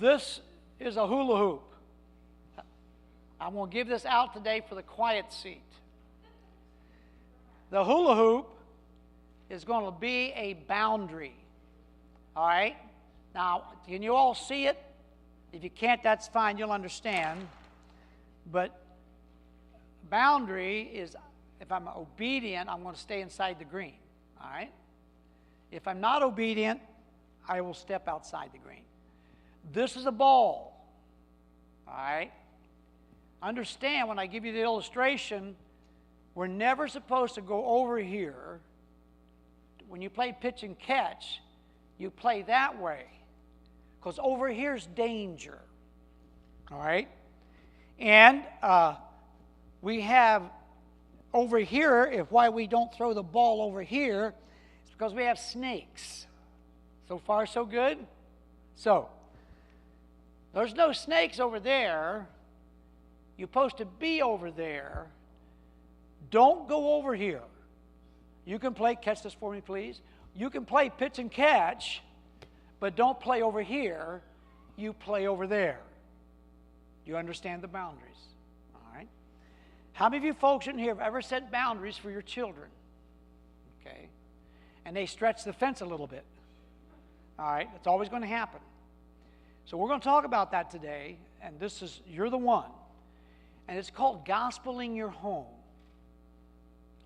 This is a hula hoop. I'm going to give this out today for the quiet seat. The hula hoop is going to be a boundary. All right? Now, can you all see it? If you can't, that's fine. You'll understand. But boundary is, if I'm obedient, I'm going to stay inside the green. All right? If I'm not obedient, I will step outside the green. This is a ball. All right? Understand, when I give you the illustration, we're never supposed to go over here. When you play pitch and catch, you play that way. Because over here's danger. All right? And we have over here, why we don't throw the ball over here, is because we have snakes. So far, so good? So, there's no snakes over there. You're supposed to be over there. Don't go over here. You can play, catch this for me, please. You can play pitch and catch, but don't play over here. You play over there. You understand the boundaries. All right? How many of you folks in here have ever set boundaries for your children? Okay. And they stretch the fence a little bit. All right? It's always going to happen. So we're going to talk about that today, and this is, you're the one. And it's called gospeling your home.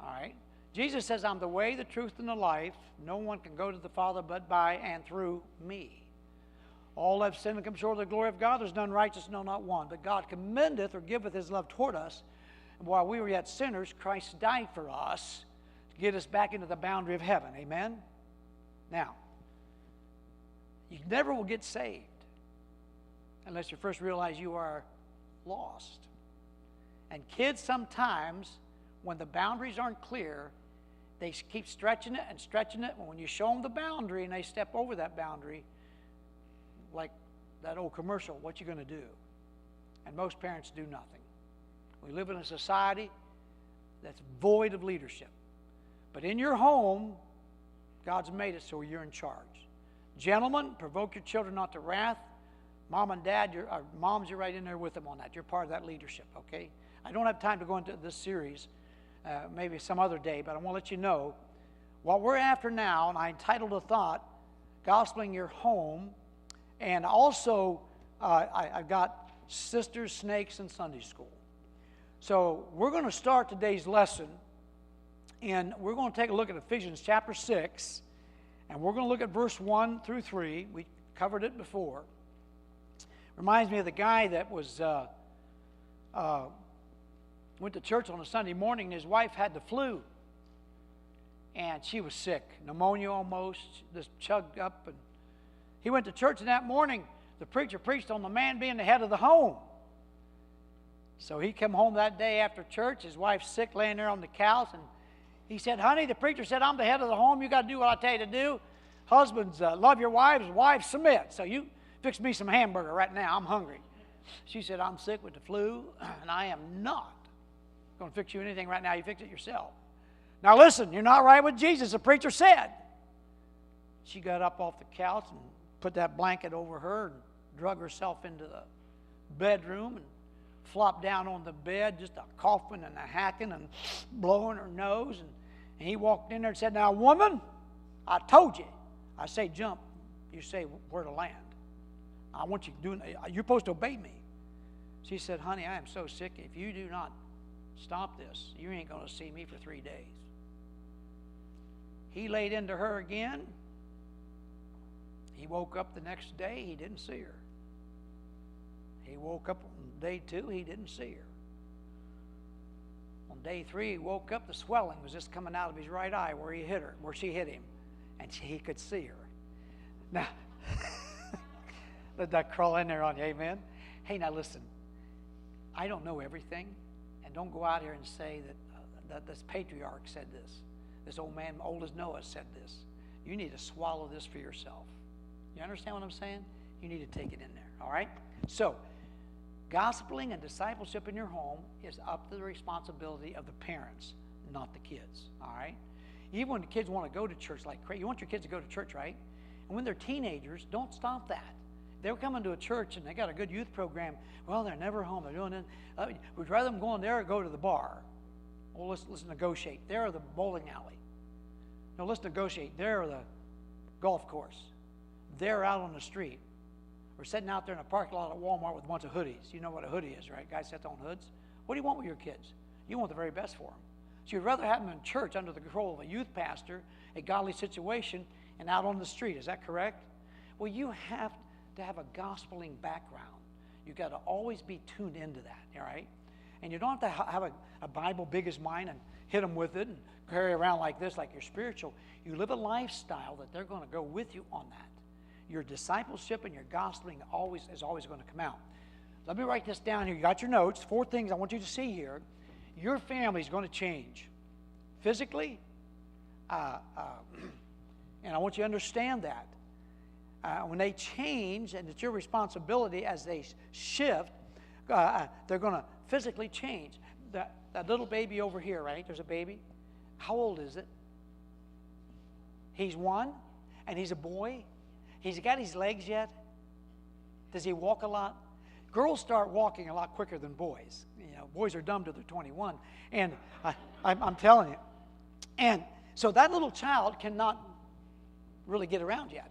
All right? Jesus says, I'm the way, the truth, and the life. No one can go to the Father but by and through me. All have sinned and come short of the glory of God. There's none righteous, no, not one. But God commendeth or giveth his love toward us. And while we were yet sinners, Christ died for us to get us back into the boundary of heaven. Amen? Now, you never will get saved unless you first realize you are lost. And kids sometimes, when the boundaries aren't clear, they keep stretching it and stretching it. And when you show them the boundary and they step over that boundary, like that old commercial, what you going to do? And most parents do nothing. We live in a society that's void of leadership. But in your home, God's made it so you're in charge. Gentlemen, provoke your children not to wrath. Mom and dad, moms, you're right in there with them on that. You're part of that leadership, okay? I don't have time to go into this series, maybe some other day, but I want to let you know what we're after now, and I entitled a thought, Gospeling Your Home, and also I've got Sisters, Snakes, and Sunday School. So we're going to start today's lesson, and we're going to take a look at Ephesians chapter 6, and we're going to look at verse 1 through 3. We covered it before. Reminds me of the guy that was went to church on a Sunday morning, and his wife had the flu, and she was sick, pneumonia almost, just chugged up. And he went to church, and that morning the preacher preached on the man being the head of the home. So he came home that day after church. His wife's sick, laying there on the couch, and he said, "Honey, the preacher said I'm the head of the home. You got to do what I tell you to do. Husbands, love your wives. Wives, submit. So you fix me some hamburger right now. I'm hungry." She said, "I'm sick with the flu, and I am not going to fix you anything right now. You fix it yourself." Now listen, you're not right with Jesus, the preacher said. She got up off the couch and put that blanket over her and drug herself into the bedroom and flopped down on the bed, just a coughing and a hacking and blowing her nose. And he walked in there and said, "Now, woman, I told you. I say jump. You say where to land. I want you doing. You're supposed to obey me." She said, "Honey, I am so sick. If you do not stop this, you ain't going to see me for 3 days." He laid into her again. He woke up the next day. He didn't see her. He woke up on day 2. He didn't see her. On day 3, he woke up. The swelling was just coming out of his right eye where he hit her, where she hit him, and he could see her. Now, let that crawl in there on you, amen? Hey, now listen. I don't know everything, and don't go out here and say that this patriarch said this. This old man, old as Noah, said this. You need to swallow this for yourself. You understand what I'm saying? You need to take it in there, all right? So, gospeling and discipleship in your home is up to the responsibility of the parents, not the kids, all right? Even when the kids want to go to church like crazy, you want your kids to go to church, right? And when they're teenagers, don't stop that. They're coming to a church and they got a good youth program. Well, they're never home. They're doing it. We'd rather them go in there or go to the bar. Well, let's negotiate. There or the bowling alley. No, let's negotiate. There or the golf course. They're out on the street. We're sitting out there in a parking lot at Walmart with a bunch of hoodies. You know what a hoodie is, right? Guys sit on hoods. What do you want with your kids? You want the very best for them. So you'd rather have them in church under the control of a youth pastor, a godly situation, and out on the street. Is that correct? Well, you have to have a gospeling background. You've got to always be tuned into that, all right? And you don't have to have a Bible big as mine and hit them with it and carry around like this, like you're spiritual. You live a lifestyle that they're going to go with you on that. Your discipleship and your gospeling is always going to come out. Let me write this down here. You got your notes. 4 things I want you to see here. Your family is going to change physically, and I want you to understand that. When they change, and it's your responsibility as they shift, they're going to physically change. That little baby over here, right? There's a baby. How old is it? He's 1, and he's a boy. He's got his legs yet? Does he walk a lot? Girls start walking a lot quicker than boys. You know, boys are dumb till they're 21. And I'm telling you. And so that little child cannot really get around yet.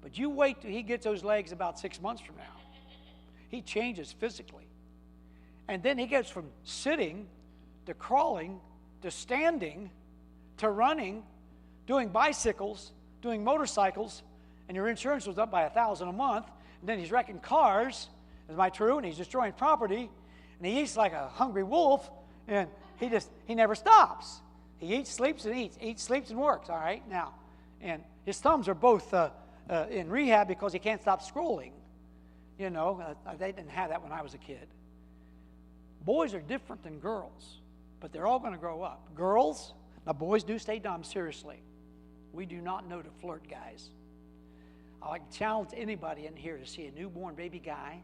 But you wait till he gets those legs about 6 months from now. He changes physically. And then he gets from sitting to crawling to standing to running, doing bicycles, doing motorcycles, and your insurance was up by $1,000 a month. And then he's wrecking cars. Is my true? And he's destroying property. And he eats like a hungry wolf. And he never stops. He eats, sleeps, and eats. Eats, sleeps, and works. All right? Now, and his thumbs are both in rehab because he can't stop scrolling. You know, they didn't have that when I was a kid. Boys are different than girls, but they're all going to grow up. Girls, now boys do stay dumb, seriously. We do not know to flirt, guys. I like to challenge anybody in here to see a newborn baby guy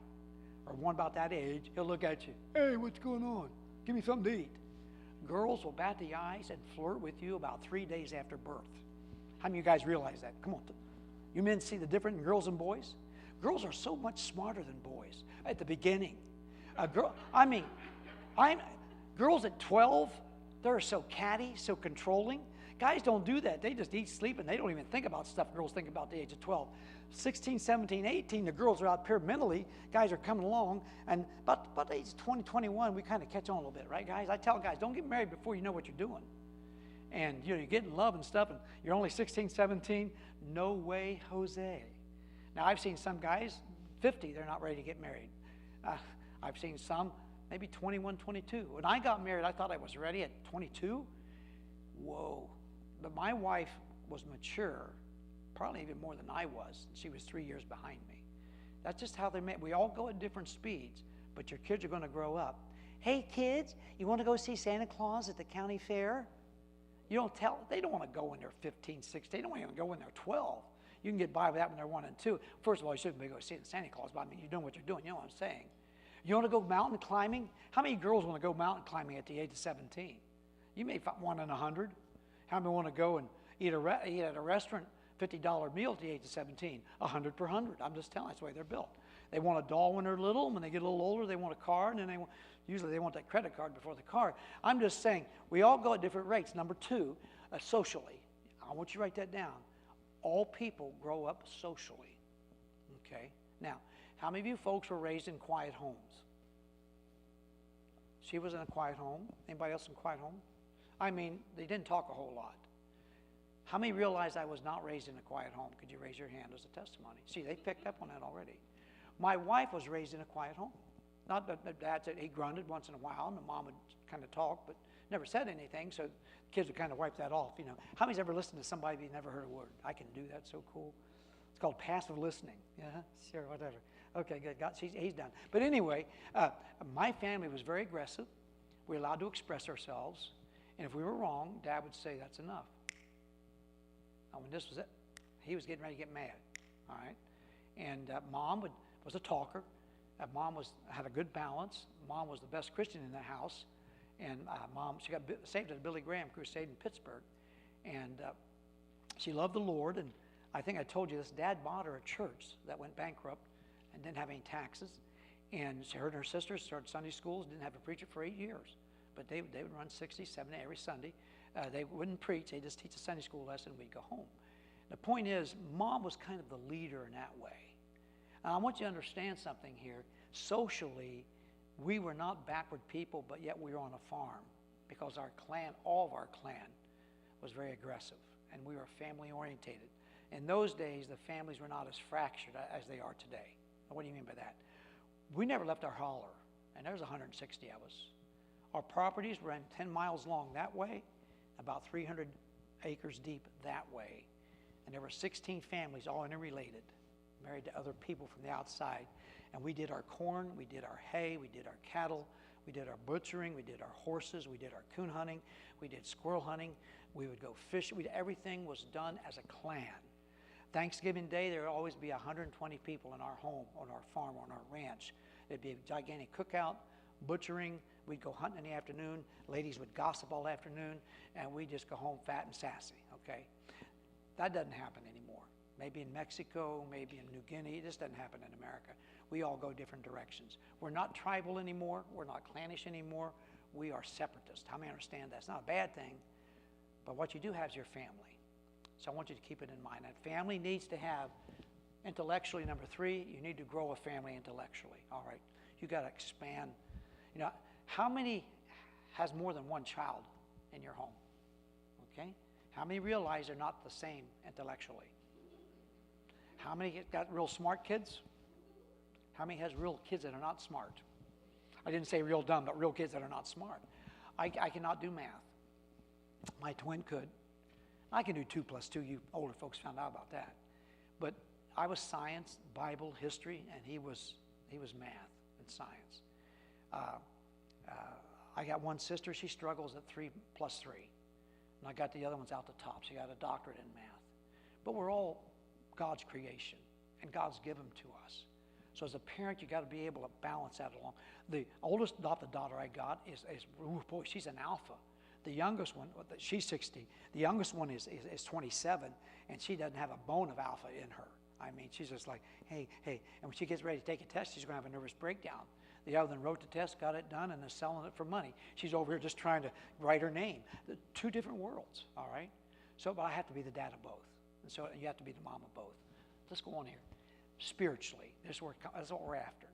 or one about that age. He'll look at you. Hey, what's going on? Give me something to eat. Girls will bat the eyes and flirt with you about 3 days after birth. How many of you guys realize that? Come on. You men see the difference in girls and boys? Girls are so much smarter than boys at the beginning. Girls at 12, they're so catty, so controlling. Guys don't do that. They just eat, sleep, and they don't even think about stuff girls think about at the age of 12. 16, 17, 18, the girls are out there mentally. Guys are coming along. And about the age of 20, 21, we kind of catch on a little bit, right, guys? I tell guys, don't get married before you know what you're doing. And, you know, you get in love and stuff, and you're only 16, 17. No way, Jose. Now, I've seen some guys, 50, they're not ready to get married. I've seen some, maybe 21, 22. When I got married, I thought I was ready at 22. Whoa. But my wife was mature, probably even more than I was. She was 3 years behind me. That's just how they're made. We all go at different speeds, but your kids are going to grow up. Hey, kids, you want to go see Santa Claus at the county fair? You don't tell. They don't want to go when they're 15, 16. They don't even go when they're 12. You can get by with that when they're 1 and 2. First of all, you shouldn't be going to see Santa Claus, but I mean, you're doing what you're doing. You know what I'm saying? You want to go mountain climbing? How many girls want to go mountain climbing at the age of 17? You may find 1 in 100. How many want to go and eat at a restaurant, $50 meal at the age of 17? 100 per 100. I'm just telling you, that's the way they're built. They want a doll when they're little. And when they get a little older, they want a car. And then usually they want that credit card before the car. I'm just saying, we all go at different rates. Number 2, socially. I want you to write that down. All people grow up socially. Okay? Now, how many of you folks were raised in quiet homes? She was in a quiet home. Anybody else in a quiet home? I mean, they didn't talk a whole lot. How many realized I was not raised in a quiet home? Could you raise your hand as a testimony? See, they picked up on that already. My wife was raised in a quiet home. Not that the dad said, he grunted once in a while, and the mom would kind of talk, but never said anything, so the kids would kind of wipe that off, you know. How many's ever listened to somebody but never heard a word? I can do that, so cool. It's called passive listening. Yeah, sure, whatever. Okay, good. He's done. But anyway, my family was very aggressive. We were allowed to express ourselves. And if we were wrong, Dad would say, that's enough. Now, when this was it, he was getting ready to get mad. All right? And Mom was a talker. Mom had a good balance. Mom was the best Christian in the house. And she got saved at a Billy Graham crusade in Pittsburgh. And she loved the Lord. And I think I told you this. Dad bought her a church that went bankrupt and didn't have any taxes. And her and her sisters started Sunday schools, didn't have a preacher for 8 years. But they would run 60, 70 every Sunday. They wouldn't preach. They just teach a Sunday school lesson, we'd go home. The point is, Mom was kind of the leader in that way. And I want you to understand something here. Socially, we were not backward people, but yet we were on a farm because our clan, all of our clan, was very aggressive, and we were family orientated. In those days, the families were not as fractured as they are today. What do you mean by that? We never left our holler, and there's 160 of us. Our properties ran 10 miles long that way, about 300 acres deep that way, and there were 16 families, all interrelated, married to other people from the outside. And we did our corn, we did our hay, we did our cattle, we did our butchering, we did our horses, we did our coon hunting, we did squirrel hunting, we would go fishing. Everything was done as a clan. Thanksgiving Day, there would always be 120 people in our home, on our farm, on our ranch. There'd be a gigantic cookout, butchering. We'd go hunting in the afternoon. Ladies would gossip all afternoon, and we'd just go home fat and sassy, okay? That doesn't happen anymore. Maybe in Mexico, maybe in New Guinea. It just doesn't happen in America. We all go different directions. We're not tribal anymore. We're not clannish anymore. We are separatist. How many understand that? It's not a bad thing, but what you do have is your family. So I want you to keep it in mind. That family needs to have, intellectually, number 3, you need to grow a family intellectually. All right, you got to expand. You know, how many has more than one child in your home? Okay, how many realize they're not the same intellectually? How many got real smart kids? How many has real kids that are not smart? I didn't say real dumb, but real kids that are not smart. I cannot do math. My twin could. I can do 2 plus 2. You older folks found out about that. But I was science, Bible, history, and he was math and science. I got one sister. She struggles at 3 plus 3. And I got the other ones out the top. She got a doctorate in math. But we're all God's creation, and God's given to us. So as a parent, you got to be able to balance that along. The oldest adopted daughter I got is boy, she's an alpha. The youngest one, she's 60. The youngest one is 27, and she doesn't have a bone of alpha in her. I mean, she's just like, hey. And when she gets ready to take a test, she's going to have a nervous breakdown. The other one wrote the test, got it done, and is selling it for money. She's over here just trying to write her name. 2 different worlds, all right? So, but I have to be the dad of both. And so you have to be the mom of both. Let's go on here. Spiritually, that's what we're after.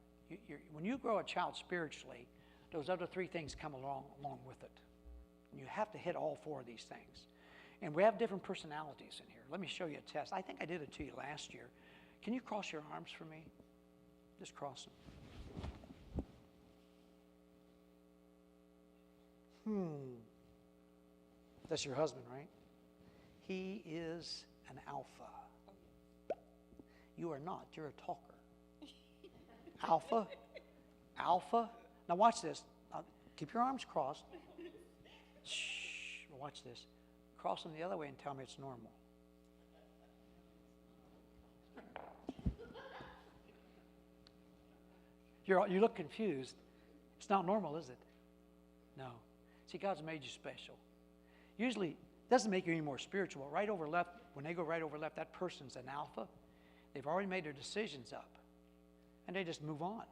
When you grow a child spiritually, those other 3 things come along with it. And you have to hit all 4 of these things. And we have different personalities in here. Let me show you a test. I think I did it to you last year. Can you cross your arms for me? Just cross them. That's your husband, right? He is an alpha. You are not. You're a talker. Alpha. Now watch this. Keep your arms crossed. Shh. Watch this. Cross them the other way and tell me it's normal. You look confused. It's not normal, is it? No. See, God's made you special. Usually, it doesn't make you any more spiritual. Right over left, when they go right over left, that person's an alpha. They've already made their decisions up, and they just move on.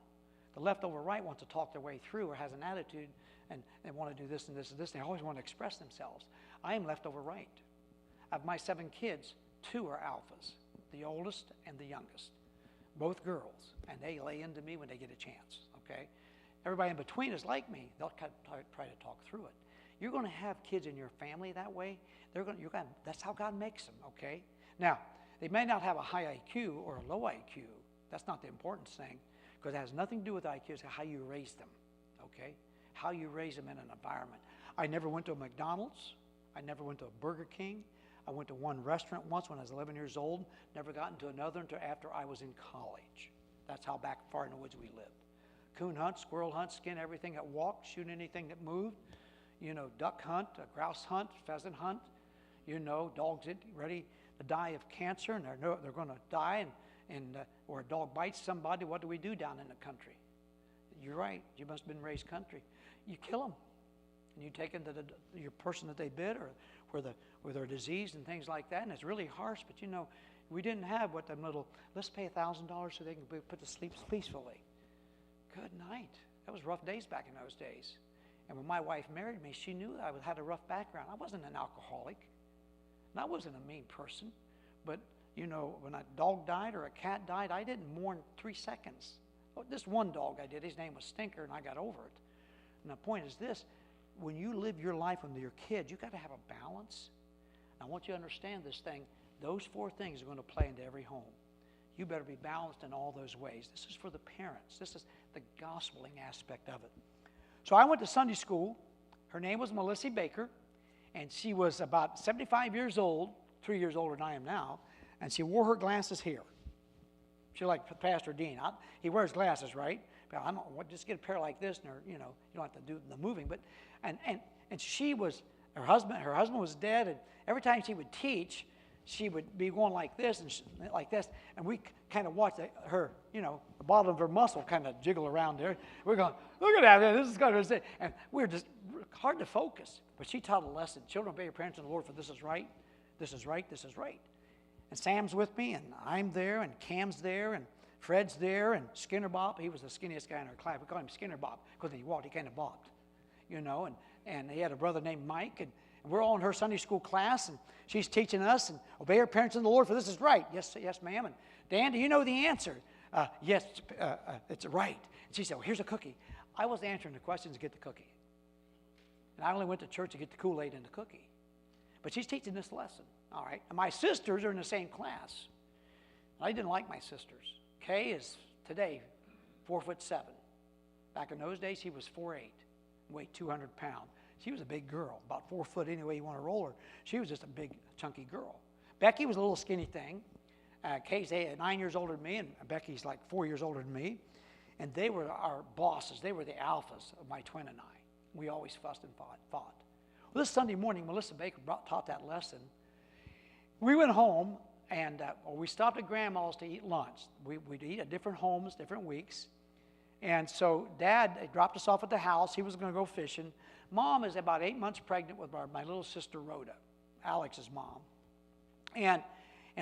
The left over right wants to talk their way through or has an attitude, and they want to do this and this and this. They always want to express themselves. I am left over right. Of my 7 kids, 2 are alphas, the oldest and the youngest, both girls, and they lay into me when they get a chance, okay? Everybody in between is like me. They'll try to talk through it. You're going to have kids in your family that way. That's how God makes them, okay? Now, they may not have a high IQ or a low IQ. That's not the important thing, because it has nothing to do with IQ. It's how you raise them, okay? How you raise them in an environment. I never went to a McDonald's. I never went to a Burger King. I went to one restaurant once when I was 11 years old. Never got into another until after I was in college. That's how back far in the woods we lived. Coon hunt, squirrel hunt, skin everything that walked, shoot anything that moved. You know, duck hunt, a grouse hunt, pheasant hunt. You know, dogs ready to die of cancer, and they're going to die, or a dog bites somebody. What do we do down in the country? You're right. You must have been raised country. You kill them, and you take them to your person that they bit, or where they're diseased and things like that. And it's really harsh. But you know, We didn't have what them little, let's pay $1,000 so they can put to sleep peacefully. Good night. That was rough days back in those days. And when my wife married me, she knew that I had a rough background. I wasn't an alcoholic. And I wasn't a mean person. But, you know, when a dog died or a cat died, I didn't mourn 3 seconds. Oh, this one dog I did, his name was Stinker, and I got over it. And the point is this, when you live your life with your kids, you've got to have a balance. I want you to understand this thing. Those 4 things are going to play into every home. You better be balanced in all those ways. This is for the parents. This is the gospeling aspect of it. So I went to Sunday school. Her name was Melissa Baker, and she was about 75 years old, 3 years older than I am now, and she wore her glasses here. She like Pastor Dean. He wears glasses, right? But I don't just get a pair like this, and you don't have to do the moving. But and she was her husband was dead, and every time she would teach, she would be going like this and like this, and we kind of watched her, the bottom of her muscle kind of jiggle around there. We're going, look at that, this is going to say, and we're just hard to focus. But she taught a lesson. Children, obey your parents in the Lord, for this is right, this is right, this is right. And Sam's with me, and I'm there, and Cam's there, and Fred's there, and Skinner Bob. He was the skinniest guy in our class. We called him Skinner Bob because when he walked, he kind of bobbed, and he had a brother named Mike, and we're all in her Sunday school class, and she's teaching us, and obey your parents in the Lord, for this is right. Yes, ma'am. And Dan, do you know the answer? Yes, it's right. And she said, well, here's a cookie. I was answering the questions to get the cookie. And I only went to church to get the Kool-Aid and the cookie. But she's teaching this lesson, all right? And my sisters are in the same class. I didn't like my sisters. Kay is today 4'7". Back in those days, he was 4'8", weighed 200 pounds. She was a big girl, about 4 foot any way you want to roll her. She was just a big, chunky girl. Becky was a little skinny thing. Kay's 9 years older than me, and Becky's like 4 years older than me. And they were our bosses. They were the alphas of my twin and I. We always fussed and fought. Well, this Sunday morning, Melissa Baker taught that lesson. We went home, and we stopped at Grandma's to eat lunch. We'd eat at different homes, different weeks. And so Dad dropped us off at the house. He was going to go fishing. Mom is about 8 months pregnant with my little sister Rhoda, Alex's mom. And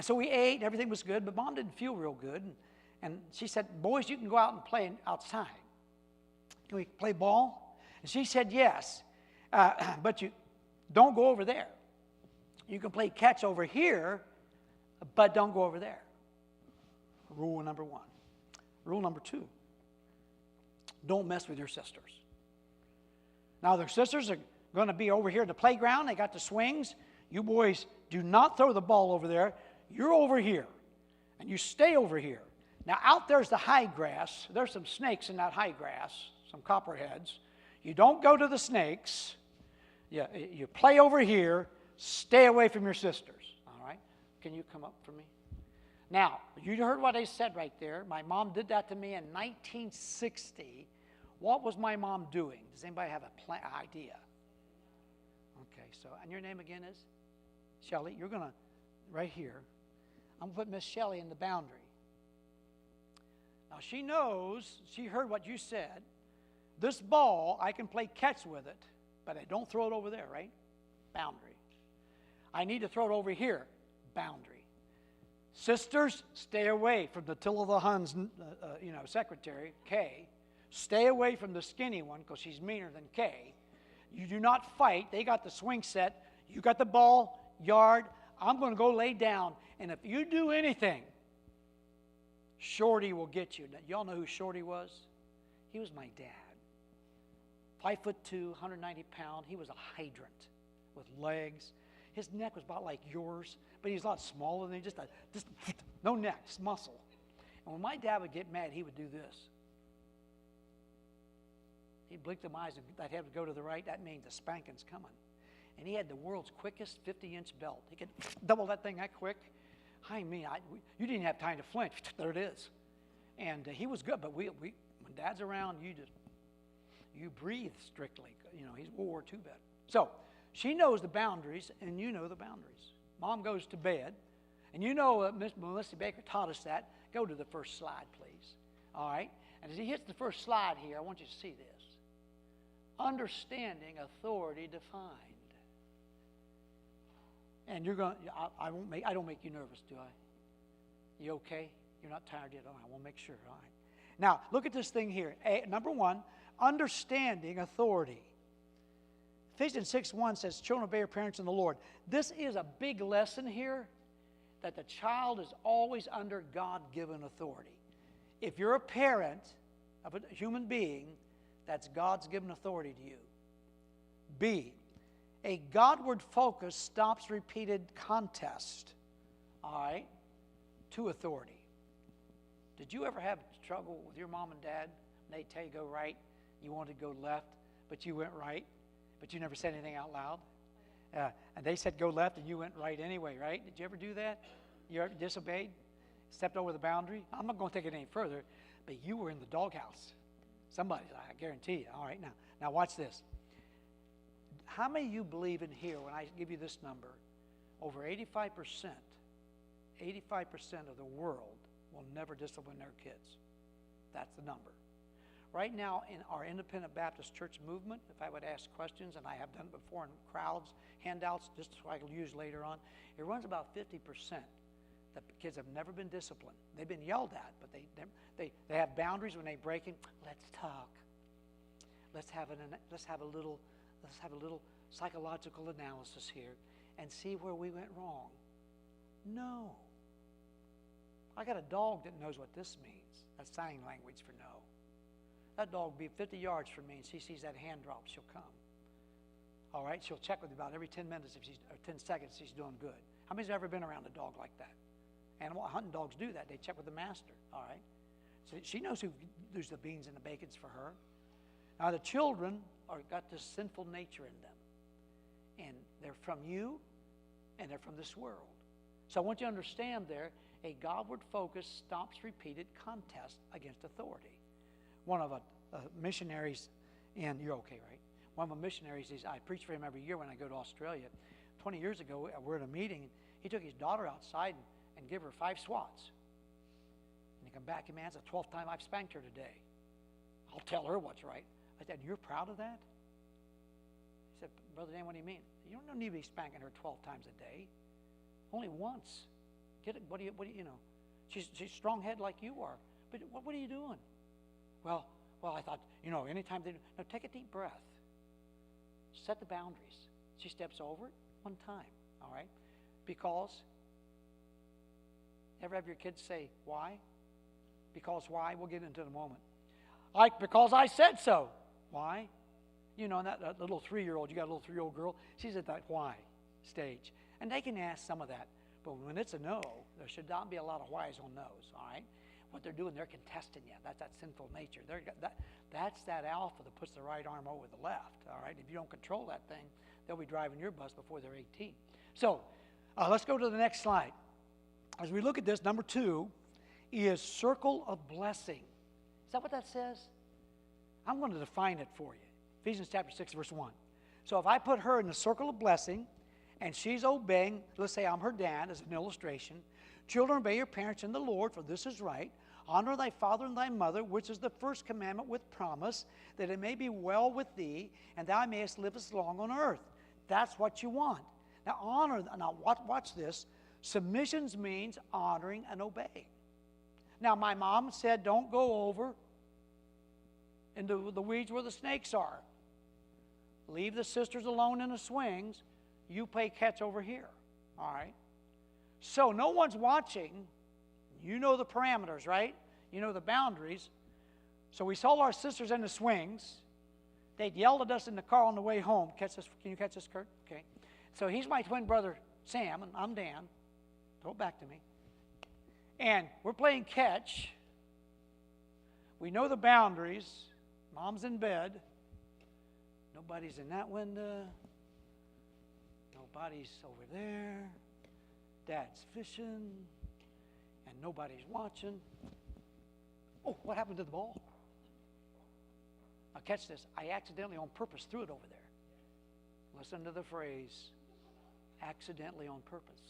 so we ate, and everything was good, but Mom didn't feel real good. And she said, boys, you can go out and play outside. Can we play ball? And she said, yes, but you don't go over there. You can play catch over here, but don't go over there. Rule number 1. Rule number 2, don't mess with your sisters. Now, their sisters are going to be over here at the playground. They got the swings. You boys do not throw the ball over there. You're over here, and you stay over here. Now, out there's the high grass. There's some snakes in that high grass, some copperheads. You don't go to the snakes. You play over here. Stay away from your sisters, all right? Can you come up for me? Now, you heard what I said right there. My mom did that to me in 1960. What was my mom doing? Does anybody have an idea? Okay, and your name again is? Shelley. You're going to, right here, I'm going to put Miss Shelley in the boundary. Now, she knows, she heard what you said. This ball, I can play catch with it, but I don't throw it over there, right? Boundary. I need to throw it over here. Boundary. Sisters, stay away from the Till of the Huns, secretary, Kay. Stay away from the skinny one because she's meaner than Kay. You do not fight. They got the swing set. You got the ball, yard. I'm going to go lay down. And if you do anything, Shorty will get you. Now, y'all know who Shorty was? He was my dad. 5'2", 190 pounds. He was a hydrant with legs. His neck was about like yours, but he's a lot smaller than just no neck, just muscle. And when my dad would get mad, he would do this. He'd blink them eyes, and I'd have to go to the right. That means the spanking's coming. And he had the world's quickest 50-inch belt. He could double that thing that quick. I mean, you didn't have time to flinch. There it is. And he was good, but when Dad's around, you breathe strictly. He's World War II vet. So she knows the boundaries, and you know the boundaries. Mom goes to bed, and Miss Melissa Baker taught us that. Go to the first slide, please. All right? And as he hits the first slide here, I want you to see this. Understanding authority defined. And you're going. I don't make you nervous, do I? You okay? You're not tired yet? All right, I want to make sure. All right. Now, look at this thing here. Number one, understanding authority. Ephesians 6:1 says, children, obey your parents in the Lord. This is a big lesson here, that the child is always under God-given authority. If you're a parent of a human being, that's God's given authority to you. B, a Godward focus stops repeated contest, all right, to authority. Did you ever have trouble with your mom and dad when they tell you go right, you wanted to go left, but you went right, but you never said anything out loud? And they said go left and you went right anyway, right? Did you ever do that? You ever disobeyed? Stepped over the boundary? I'm not going to take it any further, but you were in the doghouse. Somebody, I guarantee you. All right, now watch this. How many of you believe in here, when I give you this number, over 85% of the world will never discipline their kids? That's the number. Right now, in our Independent Baptist Church movement, if I would ask questions, and I have done it before in crowds, handouts, just so I can use later on, it runs about 50% that kids have never been disciplined. They've been yelled at, but they have boundaries when they break in. Let's talk. Let's have a little psychological analysis here and see where we went wrong. No. I got a dog that knows what this means. That's sign language for no. That dog will be 50 yards from me, and she sees that hand drop, she'll come. All right? She'll check with me about every 10 minutes or 10 seconds if she's doing good. How many's ever been around a dog like that? Animal hunting dogs do that. They check with the master. All right? So she knows who's the beans and the bacons for her. Now, the children got this sinful nature in them. And they're from you, and they're from this world. So I want you to understand there, a Godward focus stops repeated contest against authority. One of the missionaries, and you're okay, right? One of the missionaries, I preach for him every year when I go to Australia. 20 years ago, we're at a meeting, and he took his daughter outside and gave her 5 swats. And he come back, and man, it's the 12th time I've spanked her today. I'll tell her what's right. I said, you're proud of that? He said, Brother Dan, what do you mean? You don't need to be spanking her 12 times a day. Only once. Get it? What do you know? She's strong-head like you are. But what are you doing? Well, I thought, anytime they do. No, take a deep breath. Set the boundaries. She steps over it one time, all right? Because, ever have your kids say, why? Because why? We'll get into it in a moment. Because I said so. Why? And that little 3-year-old, you got a little 3-year-old girl, she's at that why stage. And they can ask some of that. But when it's a no, there should not be a lot of whys on no's, all right? What they're doing, they're contesting you. That's that sinful nature. That's that alpha that puts the right arm over the left, all right? If you don't control that thing, they'll be driving your bus before they're 18. So let's go to the next slide. As we look at this, number 2 is circle of blessing. Is that what that says? I'm going to define it for you. Ephesians chapter 6, verse 1. So if I put her in the circle of blessing, and she's obeying, let's say I'm her dad as an illustration. Children, obey your parents in the Lord, for this is right. Honor thy father and thy mother, which is the first commandment with promise, that it may be well with thee, and thou mayest live as long on earth. That's what you want. Now watch this. Submissions means honoring and obeying. Now, my mom said, don't go over into the weeds where the snakes are. Leave the sisters alone in the swings. You play catch over here, all right? So no one's watching. You know the parameters, right? You know the boundaries. So we saw our sisters in the swings. They'd yelled at us in the car on the way home. Catch this? Can you catch this, Kurt? Okay. So he's my twin brother, Sam, and I'm Dan. Throw it back to me. And we're playing catch. We know the boundaries. Mom's in bed. Nobody's in that window. Nobody's over there. Dad's fishing. And nobody's watching. Oh, what happened to the ball? Now catch this. I accidentally on purpose threw it over there. Listen to the phrase, accidentally on purpose.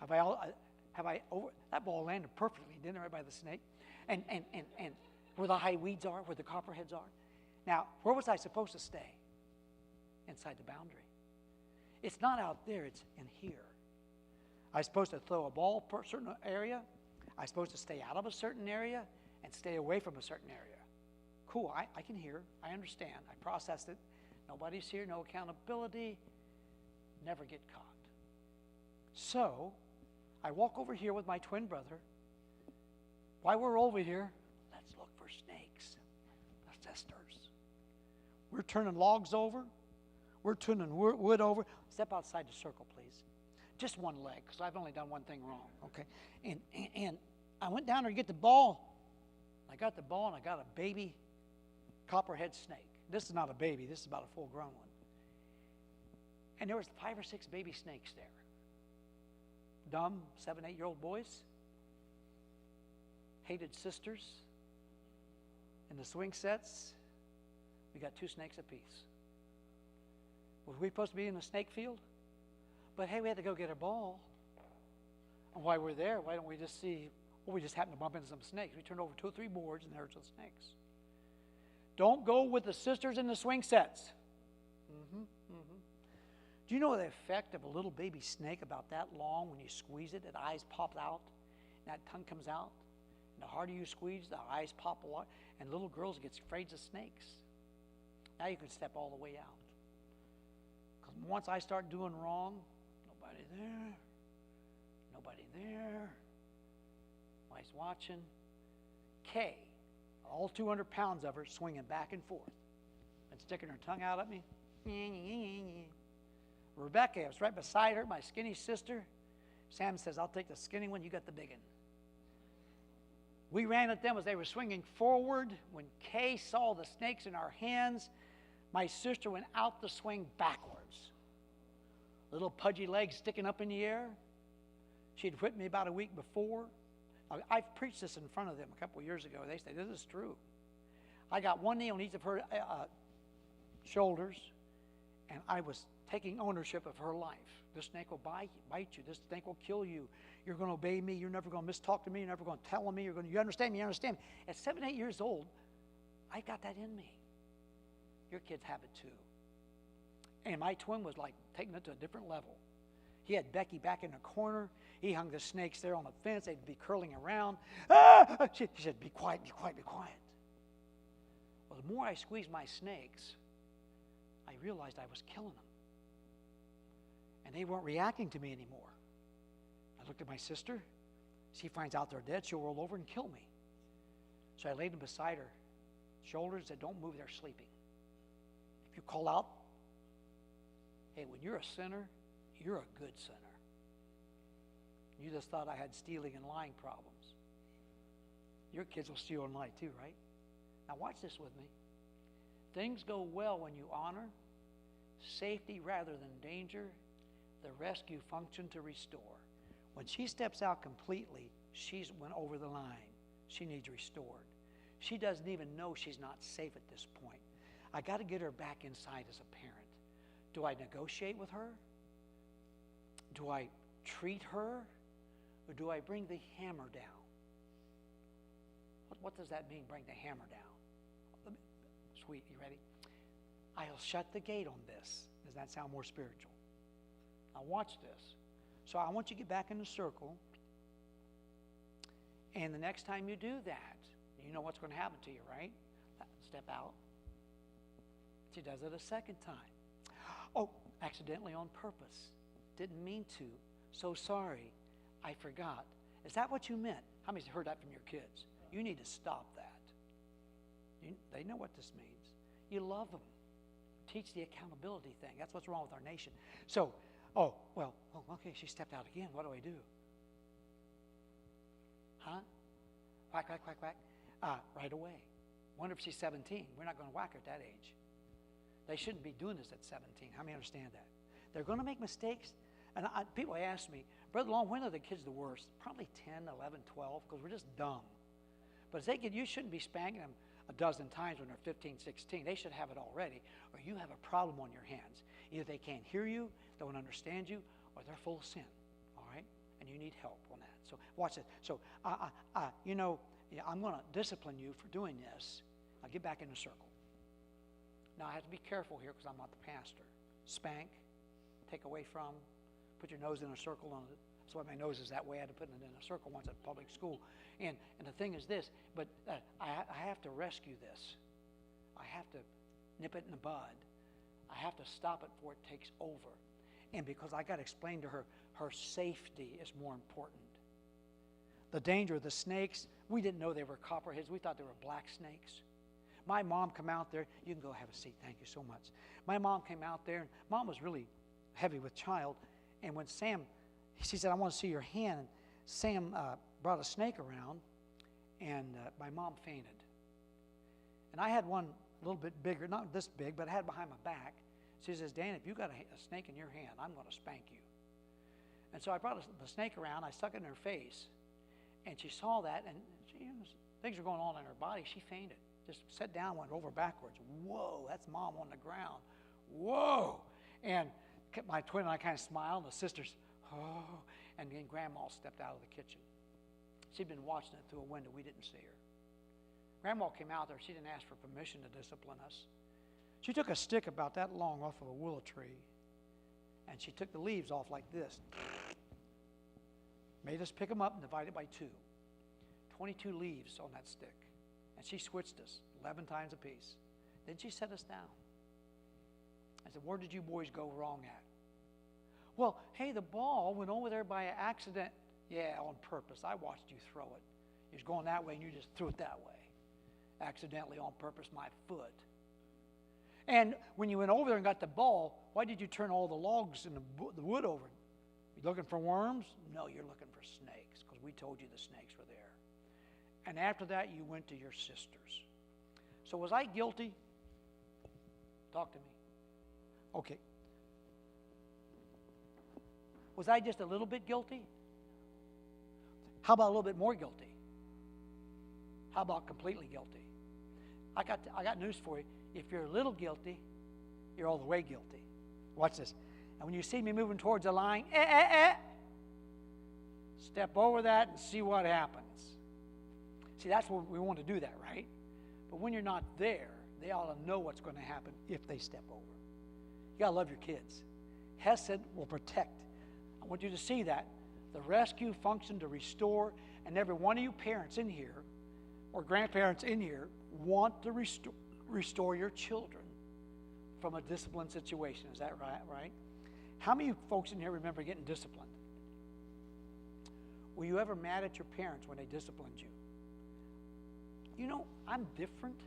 That ball landed perfectly, didn't it, right by the snake? And where the high weeds are, where the copperheads are. Now, where was I supposed to stay? Inside the boundary. It's not out there, it's in here. I'm supposed to throw a ball per certain area. I'm supposed to stay out of a certain area and stay away from a certain area. Cool, I can hear, I understand, I processed it. Nobody's here, no accountability, never get caught. So, I walk over here with my twin brother. While we're over here, let's look for snakes, the sisters. We're turning logs over. We're turning wood over. Step outside the circle, please. Just one leg, because I've only done one thing wrong, okay? And I went down there to get the ball. I got the ball, and I got a baby copperhead snake. This is not a baby. This is about a full-grown one. And there was 5 or 6 baby snakes there. Dumb 7, 8-year-old boys. Hated sisters. In the swing sets, we got 2 snakes apiece. Was we supposed to be in the snake field? But hey, we had to go get a ball. And while we're there, why don't we just see, well, we just happened to bump into some snakes. We turned over 2 or 3 boards, and there's some snakes. Don't go with the sisters in the swing sets. Do you know the effect of a little baby snake about that long when you squeeze it? The eyes pop out, and that tongue comes out. And the harder you squeeze, the eyes pop a lot. And little girls get afraid of snakes. Now you can step all the way out. Because once I start doing wrong, nobody there, nobody there. Nobody's watching. Kay, all 200 pounds of her, swinging back and forth and sticking her tongue out at me. Rebecca, I was right beside her, my skinny sister. Sam says, I'll take the skinny one, you got the big one. We ran at them as they were swinging forward. When Kay saw the snakes in our hands, my sister went out the swing backwards. Little pudgy legs sticking up in the air. She'd whipped me about a week before. I've preached this in front of them a couple of years ago. They say, this is true. I got one knee on each of her shoulders, and I was taking ownership of her life. This snake will bite you. This snake will kill you. You're going to obey me. You're never going to mistalk to me. You're never going to tell on me. You understand me. You understand me. At 7, 8 years old, I got that in me. Your kids have it too. And my twin was like taking it to a different level. He had Becky back in the corner. He hung the snakes there on the fence. They'd be curling around. Ah! She said, be quiet, be quiet, be quiet. Well, the more I squeezed my snakes, I realized I was killing them. And they weren't reacting to me anymore. I looked at my sister. She finds out they're dead. She'll roll over and kill me. So I laid them beside her shoulders and said, don't move, they're sleeping. If you call out, hey, when you're a sinner, you're a good sinner. You just thought I had stealing and lying problems. Your kids will steal and lie too, right? Now watch this with me. Things go well when you honor, safety rather than danger, the rescue function to restore. When she steps out completely, she's went over the line. She needs restored. She doesn't even know she's not safe at this point. I got to get her back inside as a parent. Do I negotiate with her? Do I treat her? Or do I bring the hammer down? What does that mean, bring the hammer down? Sweet, you ready? I'll shut the gate on this. Does that sound more spiritual? Now watch this. So I want you to get back in the circle. And the next time you do that, you know what's going to happen to you, right? Step out. She does it a second time. Oh, accidentally on purpose. Didn't mean to. So sorry. I forgot. Is that what you meant? How many's heard that from your kids? You need to stop that. They know what this means. You love them. Teach the accountability thing. That's what's wrong with our nation. So, okay, she stepped out again. What do I do? Huh? Whack, whack, whack, whack. Right away. Wonder if she's 17. We're not going to whack her at that age. They shouldn't be doing this at 17. How many understand that? They're going to make mistakes. And people ask me, Brother Long, when are the kids the worst? Probably 10, 11, 12, because we're just dumb. But as they get, you shouldn't be spanking them a dozen times when they're 15, 16. They should have it already, or you have a problem on your hands. Either they can't hear you, don't understand you, or they're full of sin, all right? And you need help on that. So watch this. So, I'm going to discipline you for doing this. I'll get back in the circle. Now, I have to be careful here because I'm not the pastor. Spank, take away from, put your nose in a circle on That's why my nose is that way. I had to put it in a circle once at public school. And the thing is this, but I have to rescue this. I have to nip it in the bud. I have to stop it before it takes over. And because I got to explain to her, her safety is more important. The danger of the snakes, we didn't know they were copperheads. We thought they were black snakes. My mom come out there. You can go have a seat. Thank you so much. My mom came out there, and Mom was really heavy with child. And when Sam, she said, I want to see your hand. And Sam brought a snake around, and my mom fainted. And I had one a little bit bigger, not this big, but I had it behind my back. She says, Dan, if you got a snake in your hand, I'm going to spank you. And so I brought the snake around. I stuck it in her face. And she saw that, and things were going on in her body. She fainted. Just sat down, went over backwards. Whoa, that's Mom on the ground. Whoa. And my twin and I kind of smiled. The sisters, oh. And then Grandma stepped out of the kitchen. She'd been watching it through a window. We didn't see her. Grandma came out there. She didn't ask for permission to discipline us. She took a stick about that long off of a willow tree, and she took the leaves off like this. Made us pick them up and divide it by 2. 22 leaves on that stick. And she switched us 11 times a piece. Then she set us down. I said, where did you boys go wrong at? Well, hey, the ball went over there by accident. Yeah, on purpose. I watched you throw it. He was going that way, and you just threw it that way. Accidentally, on purpose, my foot. And when you went over there and got the ball, why did you turn all the logs and the wood over? You looking for worms? No, you're looking for snakes, because we told you the snakes were there. And after that, you went to your sisters. So was I guilty? Talk to me. Okay. Was I just a little bit guilty? How about a little bit more guilty? How about completely guilty? I got news for you. If you're a little guilty, you're all the way guilty. Watch this. And when you see me moving towards the line, step over that and see what happens. See, that's what we want to do that, right? But when you're not there, they ought to know what's going to happen if they step over. You got to love your kids. Hesed will protect. I want you to see that. The rescue function to restore, and every one of you parents in here or grandparents in here want to restore your children from a disciplined situation. Is that right? How many folks in here remember getting disciplined? Were you ever mad at your parents when they disciplined you? You know, I'm different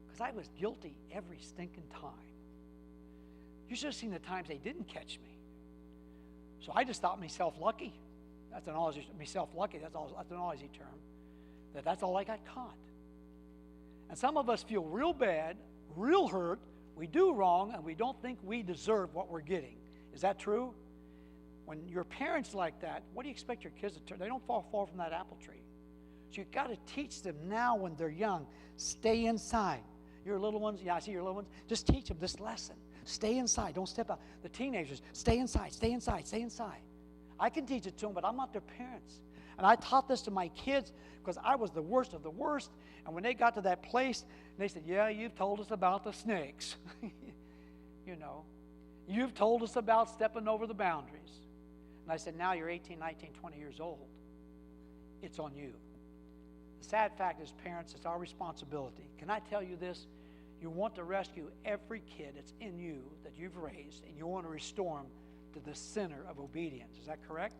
because I was guilty every stinking time. You should have seen the times they didn't catch me. So I just thought myself lucky. That's an Aussie term. That's all I got caught. And some of us feel real bad, real hurt. We do wrong, and we don't think we deserve what we're getting. Is that true? When your parents like that, what do you expect your kids to turn? They don't fall from that apple tree. So you've got to teach them now when they're young. Stay inside. Your little ones, yeah, I see your little ones. Just teach them this lesson. Stay inside. Don't step out. The teenagers, stay inside, stay inside, stay inside. I can teach it to them, but I'm not their parents. And I taught this to my kids because I was the worst of the worst. And when they got to that place, they said, yeah, you've told us about the snakes. You know, you've told us about stepping over the boundaries. And I said, now you're 18, 19, 20 years old. It's on you. The sad fact is, parents, it's our responsibility. Can I tell you this? You want to rescue every kid that's in you that you've raised, and you want to restore them to the center of obedience. Is that correct?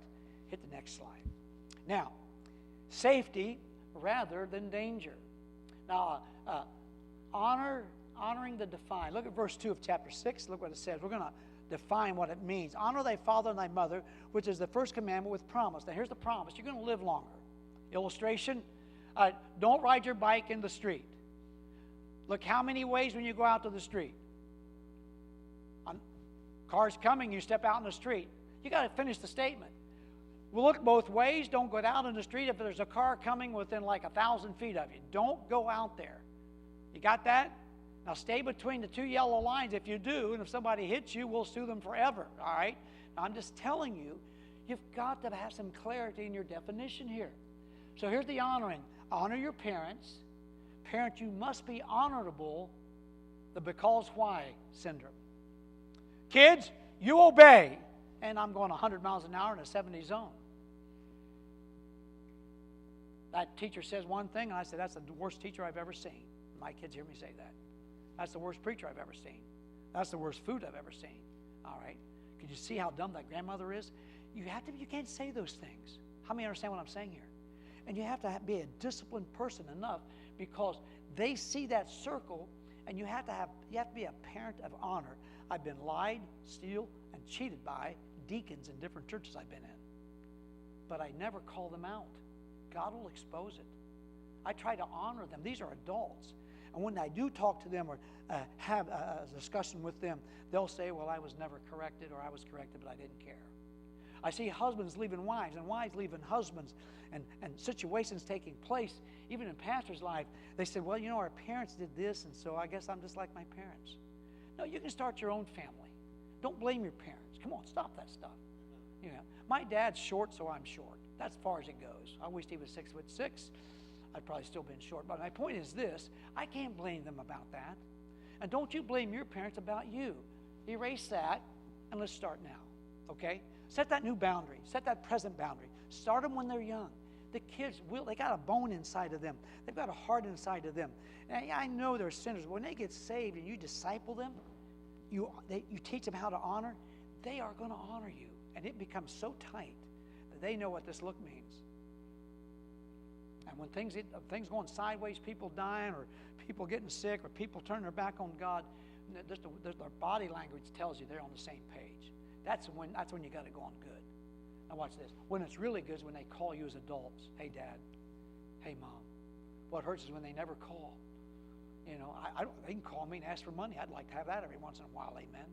Hit the next slide. Now, safety rather than danger. Now, honoring the defined. Look at verse 2 of chapter 6. Look what it says. We're going to define what it means. Honor thy father and thy mother, which is the first commandment with promise. Now, here's the promise. You're going to live longer. Illustration, don't ride your bike in the street. Look how many ways when you go out to the street. Cars coming, you step out in the street. You got to finish the statement. We'll look both ways. Don't go out in the street if there's a car coming within like 1,000 feet of you. Don't go out there. You got that? Now stay between the two yellow lines if you do, and if somebody hits you, we'll sue them forever, all right? Now I'm just telling you, you've got to have some clarity in your definition here. So here's the honoring. Honor your parents. Parents, you must be honorable, the because why syndrome. Kids, you obey. and I'm going 100 miles an hour in a 70 zone. That teacher says one thing, and I said, that's the worst teacher I've ever seen. My kids hear me say that. That's the worst preacher I've ever seen. That's the worst food I've ever seen. All right? Can you see how dumb that grandmother is? You can't say those things. How many understand what I'm saying here? And you have to be a disciplined person enough, because they see that circle, and you have to be a parent of honor. I've been lied, steal, and cheated by deacons in different churches I've been in. But I never call them out. God will expose it. I try to honor them. These are adults. And when I do talk to them or have a discussion with them, they'll say, well, I was never corrected, or I was corrected, but I didn't care. I see husbands leaving wives and wives leaving husbands, and situations taking place, even in pastor's life. They said, well, our parents did this, and so I guess I'm just like my parents. No, you can start your own family. Don't blame your parents. Come on, stop that stuff. My dad's short, so I'm short. That's as far as it goes. I wished he was 6'6". I'd probably still been short. But my point is this: I can't blame them about that. And don't you blame your parents about you. Erase that, and let's start now. Okay? Set that new boundary. Set that present boundary. Start them when they're young. The kids, they got a bone inside of them. They've got a heart inside of them. And I know they're sinners. When they get saved and you disciple them, you teach them how to honor, they are going to honor you. And it becomes so tight that they know what this look means. And when things going sideways, people dying, or people getting sick, or people turning their back on God, their body language tells you they're on the same page. That's when you got to go on good. Now watch this. When it's really good is when they call you as adults. Hey, Dad. Hey, Mom. What hurts is when they never call. They can call me and ask for money. I'd like to have that every once in a while. Amen.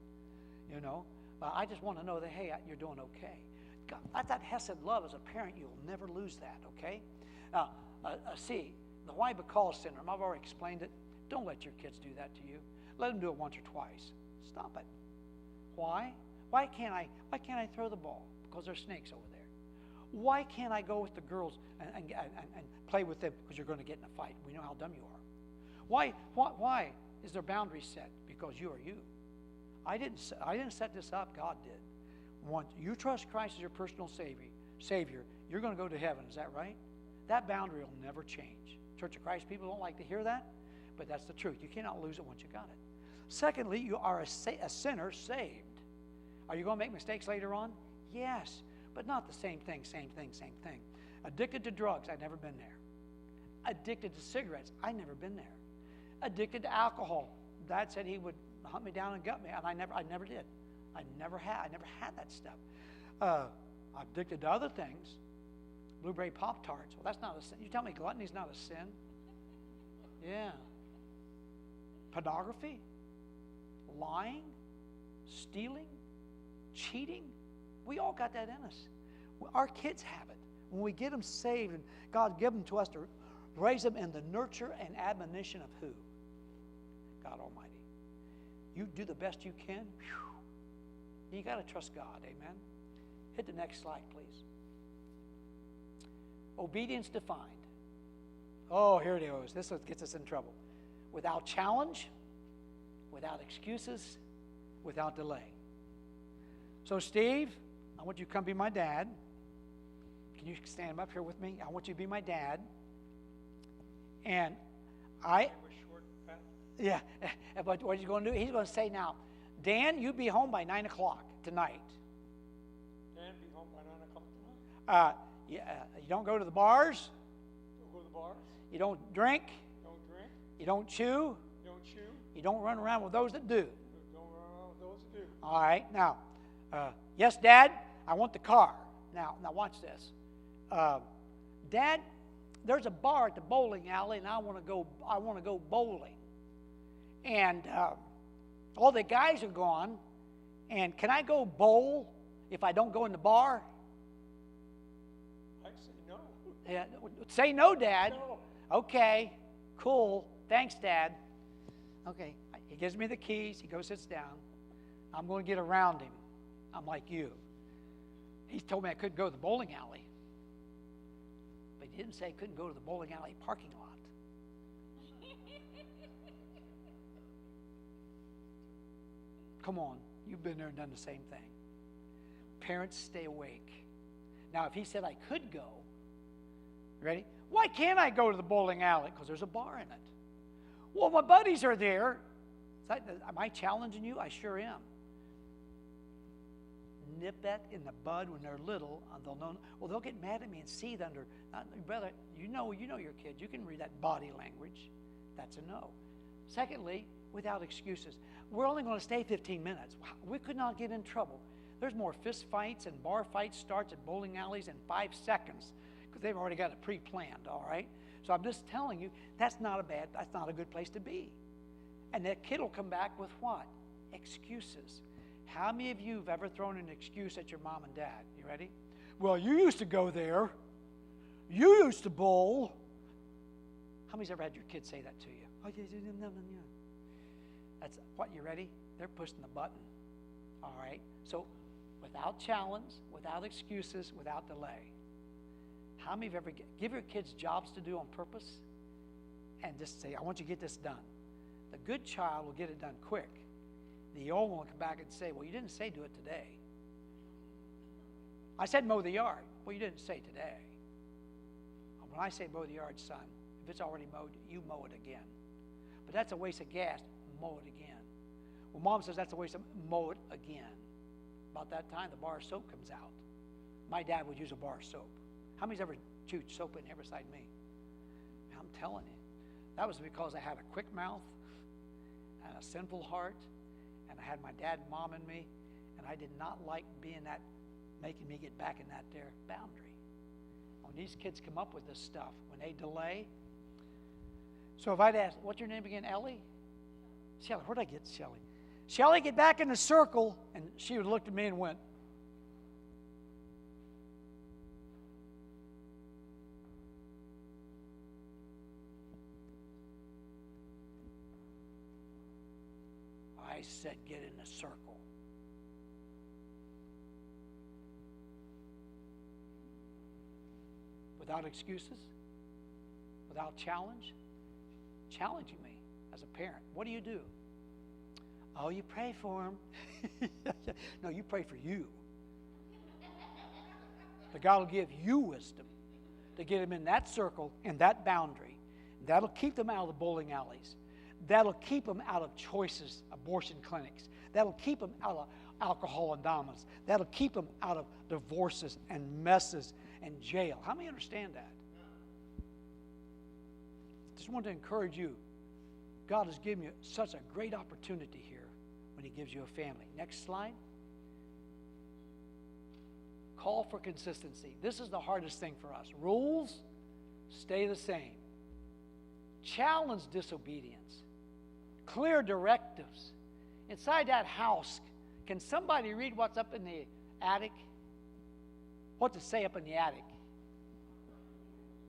I just want to know that, hey, you're doing okay. God, that's that Hesed love. As a parent, you'll never lose that, okay? Now, see, the why because syndrome, I've already explained it. Don't let your kids do that to you. Let them do it once or twice. Stop it. Why? Why can't I throw the ball? Because there's snakes over there. Why can't I go with the girls and play with them? Because you're going to get in a fight. We know how dumb you are. Why is there boundaries set? Because you are you. I didn't set this up. God did. Once you trust Christ as your personal Savior, you're going to go to heaven. Is that right? That boundary will never change. Church of Christ people don't like to hear that, but that's the truth. You cannot lose it once you got it. Secondly, you are a sinner saved. Are you going to make mistakes later on? Yes, but not the same thing. Addicted to drugs, I've never been there. Addicted to cigarettes, I've never been there. Addicted to alcohol, Dad said he would hunt me down and gut me, and I never did. I never had that stuff. Addicted to other things. Blueberry Pop-Tarts. Well, that's not a sin. You tell me gluttony's not a sin? Yeah. Pornography, lying, stealing, cheating. We all got that in us. Our kids have it. When we get them saved, and God give them to us to raise them in the nurture and admonition of who? God Almighty. You do the best you can. Whew. You got to trust God. Amen. Hit the next slide, please. Obedience defined. Oh, here it goes. This gets us in trouble. Without challenge, without excuses, without delay. So, Steve, I want you to come be my dad. Can you stand up here with me? I want you to be my dad. And yeah, but what he's going to do, he's going to say now, Dan, you be home by 9 o'clock tonight. Dan, be home by 9 o'clock tonight? You don't go to the bars. Don't go to the bars. You don't drink. Don't drink. You don't chew. Don't chew. You don't run around with those that do. Don't run around with those that do. All right. Now, yes, Dad, I want the car. Now watch this. Dad, there's a bar at the bowling alley, and I want to go bowling. And all the guys are gone. And can I go bowl if I don't go in the bar? I'd say no. Yeah, say no, Dad. No. Okay, cool. Thanks, Dad. Okay, he gives me the keys. He goes, sits down. I'm going to get around him. I'm like you. He told me I couldn't go to the bowling alley. But he didn't say I couldn't go to the bowling alley parking lot. Come on, you've been there and done the same thing. parents stay awake. Now, if he said I could go, ready? Why can't I go to the bowling alley? Because there's a bar in it. Well, my buddies are there. Am I challenging you? I sure am. Nip that in the bud when they're little. They'll know. Well, they'll get mad at me and seethe under. Brother, you know your kids. You can read that body language. That's a no. Secondly, without excuses. We're only going to stay 15 minutes. We could not get in trouble. There's more fist fights and bar fights starts at bowling alleys in 5 seconds because they've already got it pre-planned, all right? So I'm just telling you, that's not a good place to be. And that kid will come back with what? Excuses. How many of you have ever thrown an excuse at your mom and dad? You ready? Well, you used to go there. You used to bowl. How many's ever had your kids say that to you? Oh, yeah. That's what, you ready? They're pushing the button. All right? So without challenge, without excuses, without delay. How many of you ever give your kids jobs to do on purpose and just say, I want you to get this done? The good child will get it done quick. The old one will come back and say, well, you didn't say do it today. I said mow the yard. Well, you didn't say today. When I say mow the yard, son, if it's already mowed, you mow it again. But that's a waste of gas. Mow it again. Well, Mom says that's a waste of, mow it again. About that time, the bar of soap comes out. My dad would use a bar of soap. How many's ever chewed soap in here beside me? I'm telling you. That was because I had a quick mouth and a sinful heart, and I had my dad and mom in me, and I did not like making me get back in that there boundary. When these kids come up with this stuff, when they delay. So if I'd ask, what's your name again, Ellie? Shelly, where'd I get Shelly? Shelly, get back in the circle. And she would look at me and went, I said get in the circle. Without excuses, without challenge, challenging me as a parent. What do? Oh, you pray for him. No, you pray for you. That God will give you wisdom to get him in that circle, in that boundary. That'll keep them out of the bowling alleys. That'll keep them out of choices, abortion clinics. That'll keep them out of alcohol and dominance. That'll keep them out of divorces and messes and jail. How many understand that? Just want to encourage you. God has given you such a great opportunity here when he gives you a family. Next slide. Call for consistency. This is the hardest thing for us. Rules stay the same. Challenge disobedience. Clear directives. Inside that house, can somebody read what's up in the attic? What to say up in the attic?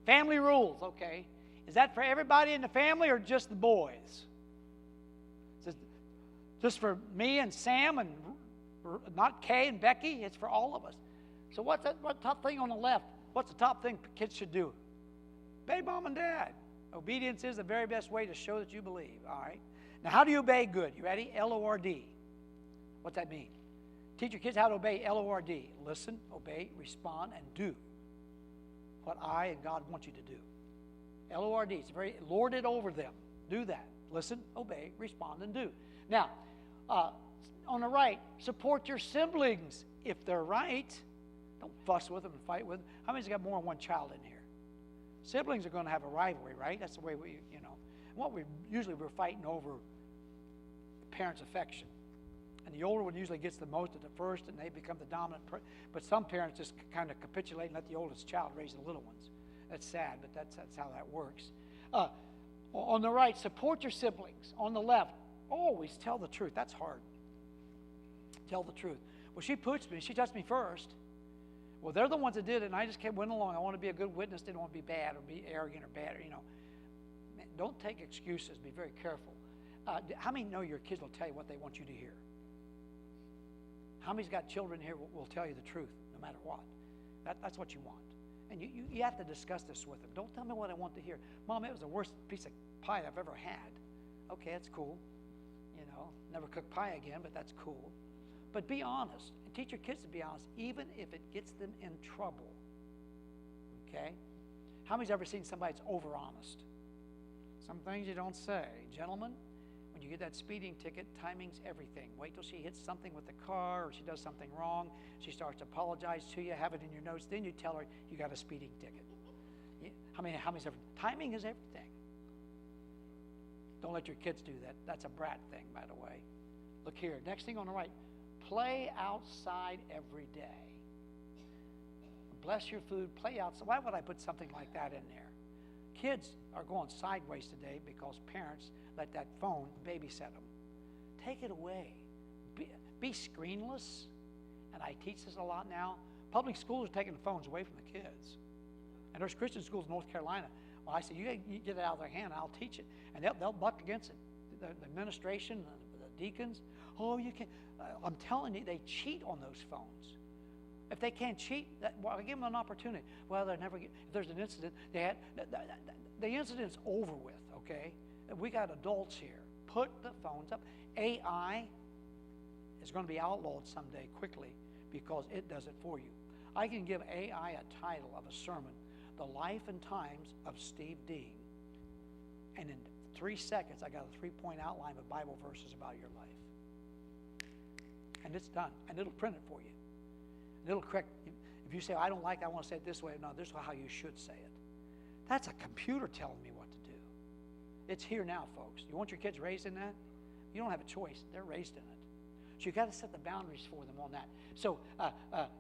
Family rules, okay. Is that for everybody in the family or just the boys? Is it just for me and Sam and not Kay and Becky? It's for all of us. So what top thing on the left? What's the top thing kids should do? Obey mom and dad. Obedience is the very best way to show that you believe, all right? Now, how do you obey good? You ready? L-O-R-D. What's that mean? Teach your kids how to obey L-O-R-D. Listen, obey, respond, and do what I and God want you to do. L-O-R-D. It's very lorded over them. Do that. Listen, obey, respond, and do. Now, on the right, support your siblings if they're right. Don't fuss with them and fight with them. How many's got more than one child in here? Siblings are going to have a rivalry, right? That's the way we're fighting over the parents' affection. And the older one usually gets the most at the first, and they become the dominant. But some parents just kind of capitulate and let the oldest child raise the little ones. That's sad, but that's how that works. On the right, support your siblings. On the left, always tell the truth. That's hard. Tell the truth. Well, she pushed me. She touched me first. Well, they're the ones that did it, and I just went along. I want to be a good witness. Didn't want to be bad or be arrogant or bad. Man, don't take excuses. Be very careful. How many know your kids will tell you what they want you to hear? How many's got children here will tell you the truth no matter what? That's what you want. And you have to discuss this with them. Don't tell me what I want to hear. Mom, it was the worst piece of pie I've ever had. Okay, that's cool. Never cook pie again, but that's cool. But be honest. And teach your kids to be honest, even if it gets them in trouble. Okay? How many's ever seen somebody that's over-honest? Some things you don't say. Gentlemen, when you get that speeding ticket, timing's everything. Wait till she hits something with the car or she does something wrong. She starts to apologize to you, have it in your notes. Then you tell her you got a speeding ticket. How many's ever? Timing is everything. Don't let your kids do that. That's a brat thing, by the way. Look here. Next thing on the right. Play outside every day. Bless your food. Play outside. Why would I put something like that in there? Kids are going sideways today because parents let that phone babysit them. Take it away. Be screenless. And I teach this a lot now. Public schools are taking the phones away from the kids. And there's Christian schools in North Carolina. Well, I say, you get it out of their hand, I'll teach it. And they'll buck against it. The administration, the deacons, oh, you can't. I'm telling you, they cheat on those phones. If they can't cheat, I give them an opportunity. Well, they'll never get, if there's an incident, the incident's over with, okay? We got adults here. Put the phones up. AI is going to be outlawed someday quickly because it does it for you. I can give AI a title of a sermon, The Life and Times of Steve Dean. And in 3 seconds, I got a 3-point outline of Bible verses about your life. And it's done. And it'll print it for you. And it'll correct. If you say, I don't like it, I want to say it this way. No, this is how you should say it. That's a computer telling me what to do. It's here now, folks. You want your kids raised in that? You don't have a choice. They're raised in it. So you've got to set the boundaries for them on that. So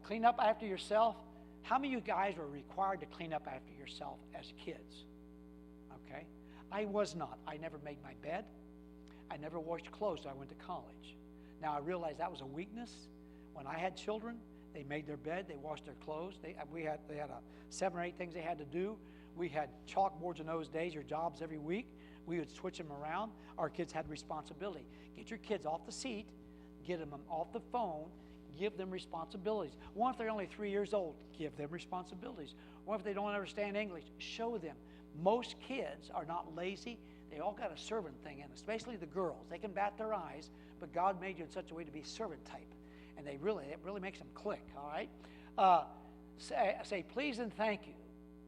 clean up after yourself. How many of you guys were required to clean up after yourself as kids? Okay. I was not. I never made my bed. I never washed clothes till I went to college. Now I realized that was a weakness. When I had children, they made their bed, they washed their clothes. They had 7 or 8 things they had to do. We had chalkboards in those days, your jobs every week. We would switch them around. Our kids had responsibility. Get your kids off the seat, get them off the phone, give them responsibilities. What if they're only 3 years old? Give them responsibilities. What if they don't understand English? Show them. Most kids are not lazy. They all got a servant thing in them, especially the girls. They can bat their eyes, but God made you in such a way to be servant type. And it really makes them click, all right? Say please and thank you.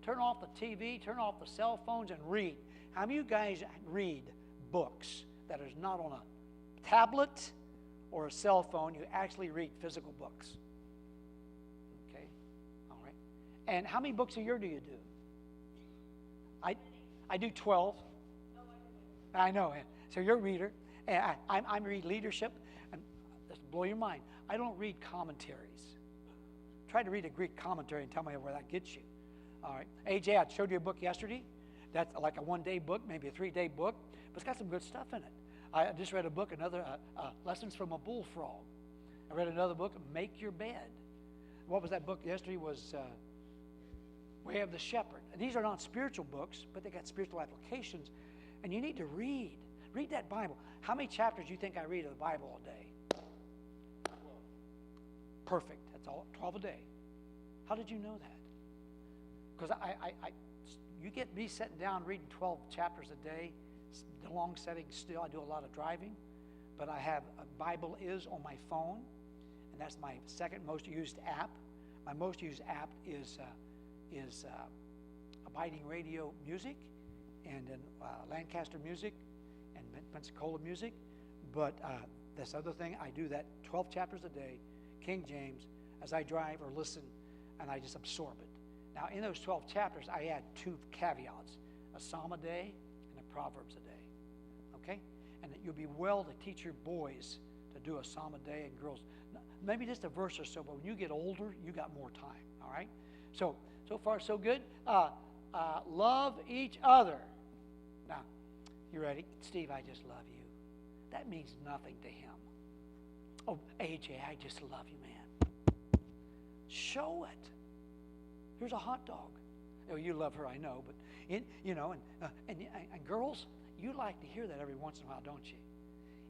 Turn off the TV, turn off the cell phones, and read. How many of you guys read books that is not on a tablet or a cell phone? You actually read physical books. Okay? All right. And how many books a year do you do? I do 12. I know. So you're a reader. And I read leadership. And just blow your mind. I don't read commentaries. Try to read a Greek commentary and tell me where that gets you. All right. AJ, I showed you a book yesterday. That's like a 1-day book, maybe a 3-day book. But it's got some good stuff in it. I just read a book, Lessons from a Bullfrog. I read another book, Make Your Bed. What was that book yesterday? Was Way of the Shepherd. And these are not spiritual books, but they got spiritual applications. And you need to read. Read that Bible. How many chapters do you think I read of the Bible a day? 12. Perfect. That's all. 12 a day. How did you know that? Because you get me sitting down reading 12 chapters a day, the long setting still. I do a lot of driving, but I have a Bible is on my phone, and that's my second most used app. My most used app is Abiding Radio Music, and then Lancaster Music, and Pensacola Music. But this other thing, I do that 12 chapters a day, King James, as I drive or listen, and I just absorb it. Now, in those 12 chapters, I add 2 caveats, a psalm a day and a Proverbs a day, okay? And you'll be well to teach your boys to do a psalm a day, and girls, maybe just a verse or so, but when you get older, you got more time, all right? So far, so good. Love each other. Now, you ready? Steve, I just love you. That means nothing to him. Oh, AJ, I just love you, man. Show it. Here's a hot dog. Oh, you love her, I know, but and girls, you like to hear that every once in a while, don't you?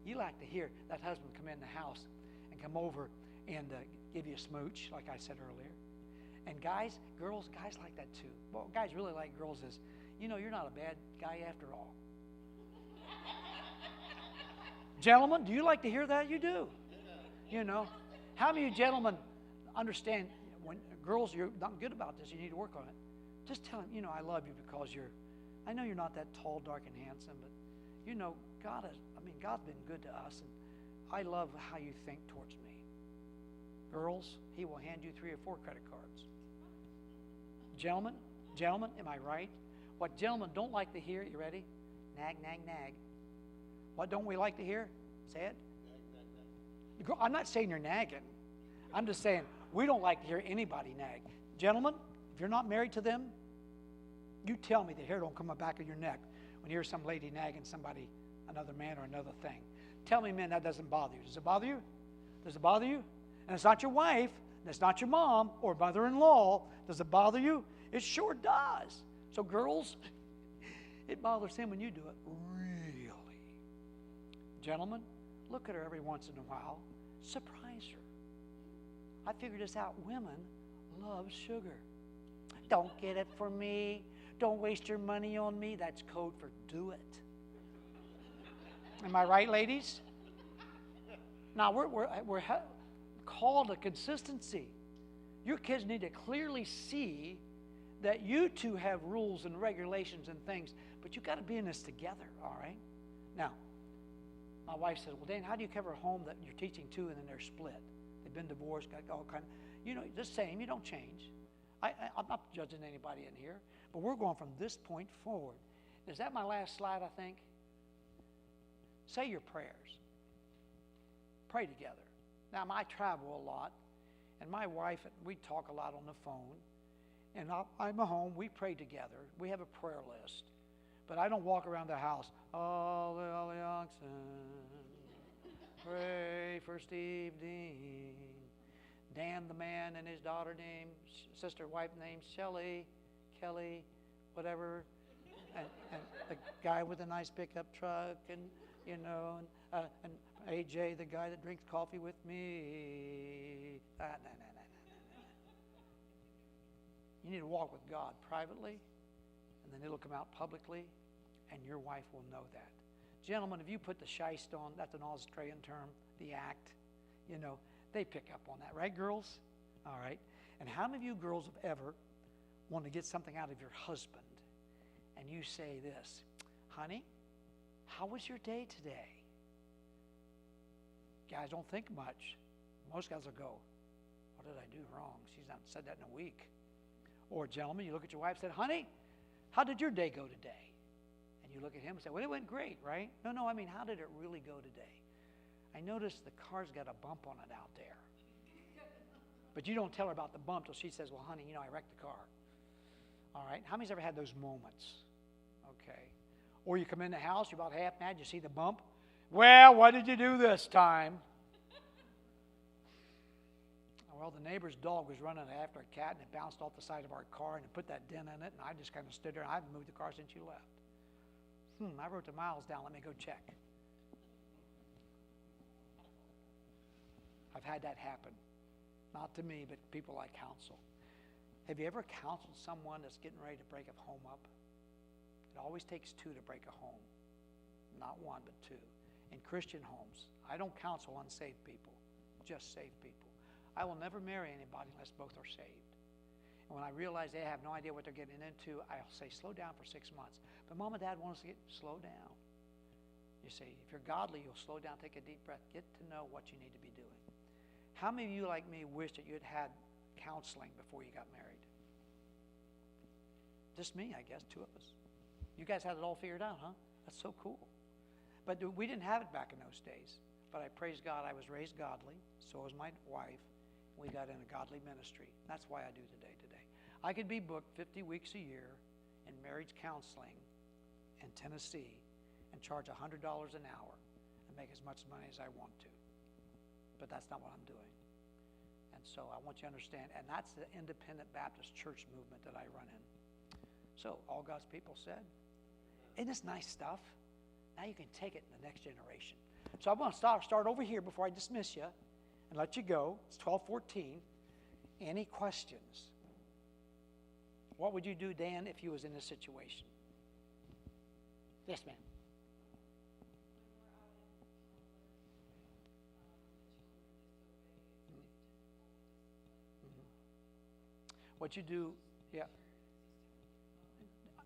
You like to hear that husband come in the house and come over and give you a smooch, like I said earlier. And guys like that too. Well, guys really like girls is, you're not a bad guy after all. Gentlemen, do you like to hear that? You do. How many of you gentlemen understand when girls, you're not good about this, you need to work on it. Just tell them, I love you because I know you're not that tall, dark, and handsome, but God's been good to us, and I love how you think towards me. Girls, He will hand you 3 or 4 credit cards. Gentlemen, am I right? What gentlemen don't like to hear, you ready? Nag, nag, nag. What don't we like to hear? Say it. Nag, nag, nag. I'm not saying you're nagging. I'm just saying we don't like to hear anybody nag. Gentlemen, if you're not married to them, you tell me the hair don't come up back of your neck when you hear some lady nagging somebody, another man or another thing. Tell me, men, that doesn't bother you. Does it bother you? Does it bother you? And it's not your wife, and it's not your mom or mother-in-law. Does it bother you? It sure does. So girls, it bothers him when you do it. Really. Gentlemen, look at her every once in a while. Surprise her. I figured this out. Women love sugar. Don't get it for me. Don't waste your money on me. That's code for do it. Am I right, ladies? Now, we're called to consistency. Your kids need to clearly see that you two have rules and regulations and things, but you've got to be in this together, all right? Now, my wife said, well, Dan, how do you cover a home that you're teaching two and then they're split? They've been divorced, got all kind of, the same, you don't change. I'm not judging anybody in here, but we're going from this point forward. Is that my last slide, I think? Say your prayers. Pray together. Now, I travel a lot, and my wife, we talk a lot on the phone, and I'm at home, we pray together. We have a prayer list. But I don't walk around the house, all the oxen, pray for Steve Dean. Dan, the man, and his daughter named, wife named Shelley, Kelly, whatever, and the guy with a nice pickup truck, and AJ, the guy that drinks coffee with me. You need to walk with God privately, and then it'll come out publicly, and your wife will know that. Gentlemen, if you put the shyst on, that's an Australian term, the act, they pick up on that, right, girls? All right. And how many of you girls have ever wanted to get something out of your husband, and you say this, honey, how was your day today? Guys don't think much. Most guys will go, what did I do wrong? She's not said that in a week. Or gentlemen, you look at your wife and say, honey, how did your day go today? And you look at him and say, well, it went great, right? No, I mean, how did it really go today? I noticed the car's got a bump on it out there. But you don't tell her about the bump till she says, well, honey, I wrecked the car. All right? How many's ever had those moments? Okay. Or you come in the house, you're about half mad, you see the bump. Well, what did you do this time? Well, the neighbor's dog was running after a cat, and it bounced off the side of our car, and it put that dent in it, and I just kind of stood there, and I haven't moved the car since you left. I wrote the miles down. Let me go check. I've had that happen. Not to me, but people I counsel. Have you ever counseled someone that's getting ready to break a home up? It always takes two to break a home. Not one, but two. In Christian homes, I don't counsel unsaved people, just saved people. I will never marry anybody unless both are saved. And when I realize they have no idea what they're getting into, I'll say, slow down for 6 months. But Mom and Dad want us to slow down. You see, if you're godly, you'll slow down, take a deep breath, get to know what you need to be doing. How many of you, like me, wish that you had had counseling before you got married? Just me, I guess, 2 of us. You guys had it all figured out, huh? That's so cool. But we didn't have it back in those days. But I praise God, I was raised godly. So was my wife. We got in a godly ministry. That's why I do today. I could be booked 50 weeks a year in marriage counseling in Tennessee and charge $100 an hour and make as much money as I want to. But that's not what I'm doing. And so I want you to understand, and that's the Independent Baptist Church movement that I run in. So all God's people said, isn't this nice stuff? Now you can take it in the next generation. So I'm going to start over here before I dismiss you and let you go. It's 12:14. Any questions? What would you do, Dan, if you was in this situation? Yes, ma'am. What you do, yeah.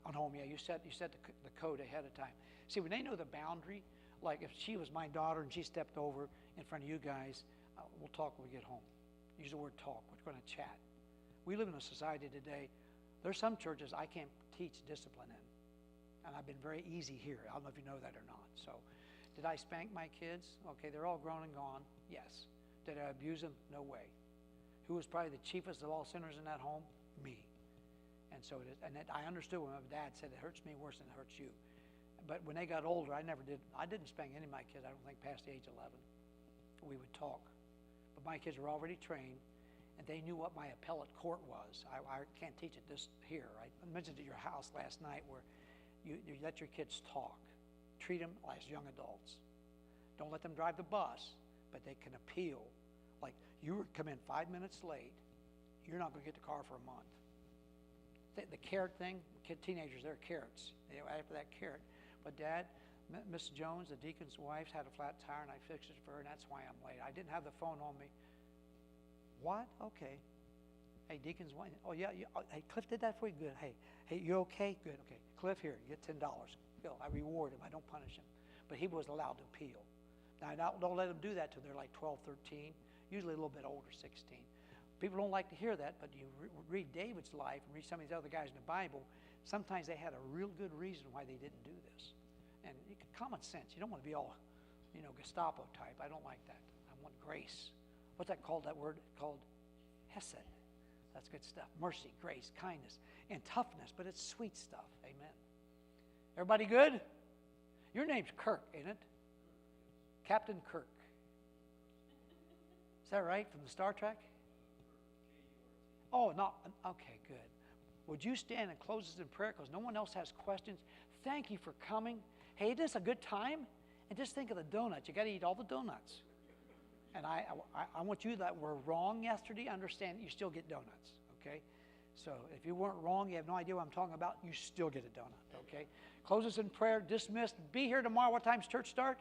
On home, yeah, you set the code ahead of time. See, when they know the boundary, like if she was my daughter and she stepped over in front of you guys, we'll talk when we get home. Use the word talk. We're going to chat. We live in a society today, there's some churches I can't teach discipline in. And I've been very easy here. I don't know if you know that or not. So, did I spank my kids? Okay, they're all grown and gone. Yes. Did I abuse them? No way. Who was probably the chiefest of all sinners in that home? Me. And so it is. And I understood when my dad said, it hurts me worse than it hurts you. But when they got older, I didn't spank any of my kids, I don't think, past the age of 11. We would talk. But my kids were already trained, and they knew what my appellate court was. I can't teach it this here. I mentioned at your house last night where you let your kids talk. Treat them as young adults. Don't let them drive the bus, but they can appeal. Like, you come in 5 minutes late, you're not going to get the car for a month. The carrot thing, teenagers, they're carrots. After that carrot. But Dad, Miss Jones, the deacon's wife, had a flat tire, and I fixed it for her, and that's why I'm late. I didn't have the phone on me. What? Okay. Hey, deacon's wife. Oh, yeah. Hey, Cliff did that for you? Good. Hey, you okay? Good. Okay. Cliff, here, you get $10. Bill, I reward him. I don't punish him. But he was allowed to appeal. Now, don't let them do that till they're like 12, 13, usually a little bit older, 16. People don't like to hear that, but you read David's life and read some of these other guys in the Bible, sometimes they had a real good reason why they didn't do this. And common sense. You don't want to be all, Gestapo type. I don't like that. I want grace. What's that called, that word? Called hesed. That's good stuff. Mercy, grace, kindness, and toughness, but it's sweet stuff. Amen. Everybody good? Your name's Kirk, ain't it? Captain Kirk. Is that right, from the Star Trek? Oh, no. Okay, good. Would you stand and close us in prayer because no one else has questions? Thank you for coming. Hey, this is a good time. And just think of the donuts. You got to eat all the donuts. And I want you that were wrong yesterday, understand that you still get donuts, okay? So if you weren't wrong, you have no idea what I'm talking about, you still get a donut, okay? Close us in prayer, dismissed. Be here tomorrow. What time's church start?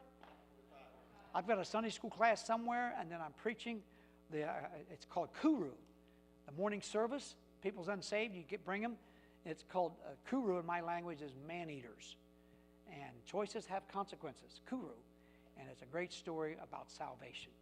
I've got a Sunday school class somewhere, and then I'm preaching. It's called Kuru, the morning service. People's unsaved, you bring them. It's called Kuru in my language is man-eaters. And choices have consequences, Kuru. And it's a great story about salvation.